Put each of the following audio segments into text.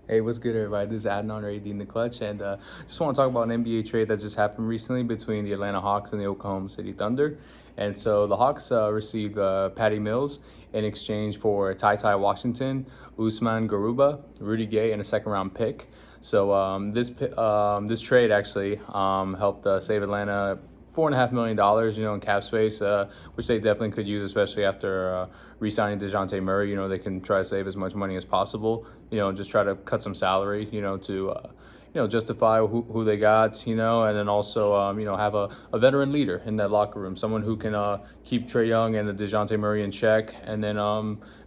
Hey, what's good, everybody? This is Adnan or AD in the Clutch, and just want to talk about an NBA trade that just happened recently between the Atlanta Hawks and the Oklahoma City Thunder. And so the Hawks received Patty Mills in exchange for Ty Washington, Usman Garuba, Rudy Gay, and a second-round pick. So this trade actually helped save Atlanta $4.5 million, in cap space, which they definitely could use, especially after re-signing DeJounte Murray. They can try to save as much money as possible. Just try to cut some salary, to justify who they got, and then also, have a veteran leader in that locker room, someone who can keep Trae Young and the DeJounte Murray in check. And then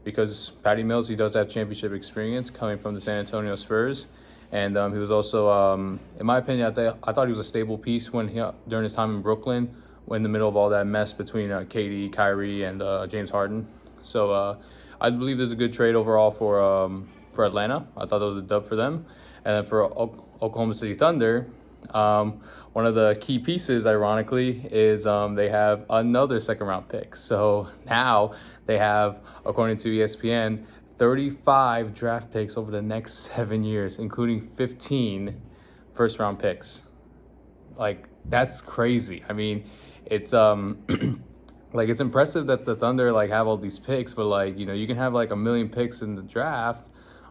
because Patty Mills, he does have championship experience coming from the San Antonio Spurs. And he was also, in my opinion, I thought he was a stable piece during his time in Brooklyn, in the middle of all that mess between KD, Kyrie, and James Harden. So I believe this is a good trade overall for Atlanta. I thought that was a dub for them. And then for Oklahoma City Thunder, one of the key pieces, ironically, is they have another second-round pick. So now they have, according to ESPN, 35 draft picks over the next 7 years, including 15 first-round picks. Like, that's crazy. I mean, it's like, it's impressive that the Thunder have all these picks, but you can have a million picks in the draft,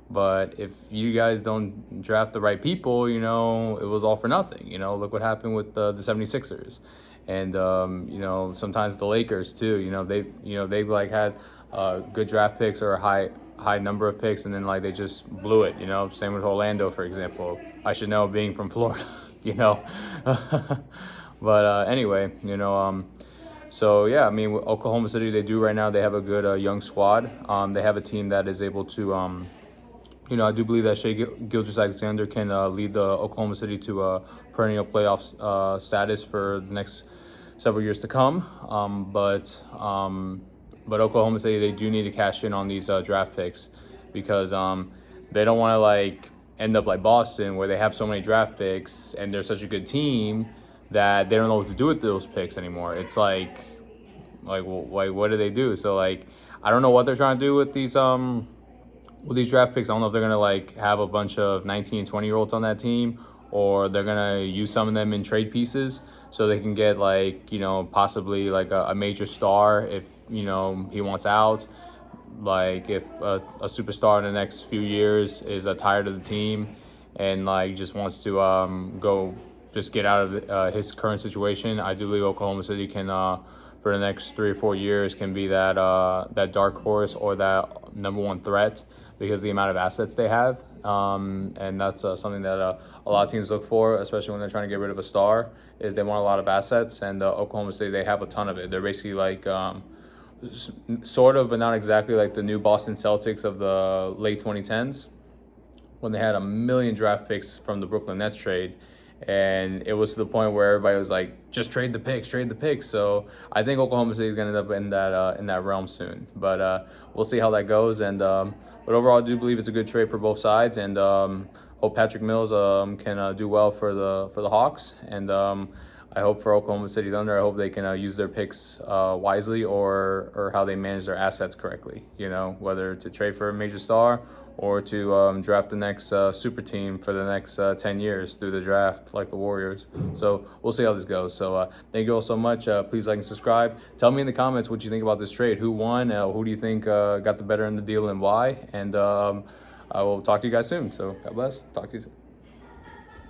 but if you guys don't draft the right people, it was all for nothing. Look what happened with the 76ers. And sometimes the Lakers too. They've had good draft picks or a high number of picks, and then they just blew it. Same with Orlando, for example. I should know, being from Florida. But anyway, so yeah, I mean, with Oklahoma City, they do right now. They have a good young squad. They have a team that is able to, I do believe that Shai Gilgeous-Alexander can lead the Oklahoma City to a perennial playoff status for the next several years to come. But Oklahoma City, they do need to cash in on these draft picks, because they don't want to end up like Boston, where they have so many draft picks and they're such a good team that they don't know what to do with those picks anymore. It's well, what do they do? So I don't know what they're trying to do with these draft picks. I don't know if they're gonna have a bunch of 19 and 20-year-olds on that team, or they're gonna use some of them in trade pieces so they can get possibly a major star if he wants out. If a superstar in the next few years is tired of the team and just wants to go just get out of his current situation, I do believe Oklahoma City can for the next 3 or 4 years can be that dark horse or that number one threat, because of the amount of assets they have. And that's something that a lot of teams look for, especially when they're trying to get rid of a star, is they want a lot of assets. And Oklahoma City, they have a ton of it. They're basically sort of, but not exactly like the new Boston Celtics of the late 2010s, when they had a million draft picks from the Brooklyn Nets trade. And it was to the point where everybody was like, just trade the picks. So I think Oklahoma City is going to end up in that realm soon. But we'll see how that goes. And but overall, I do believe it's a good trade for both sides. And hope Patrick Mills can do well for the Hawks. And I hope for Oklahoma City Thunder, I hope they can use their picks wisely, or how they manage their assets correctly. Whether to trade for a major star or to draft the next super team for the next 10 years through the draft, like the Warriors. So we'll see how this goes. So thank you all so much. Please like and subscribe. Tell me in the comments what you think about this trade. Who won? Who do you think got the better end of the deal, and why? And I will talk to you guys soon. So God bless. Talk to you soon.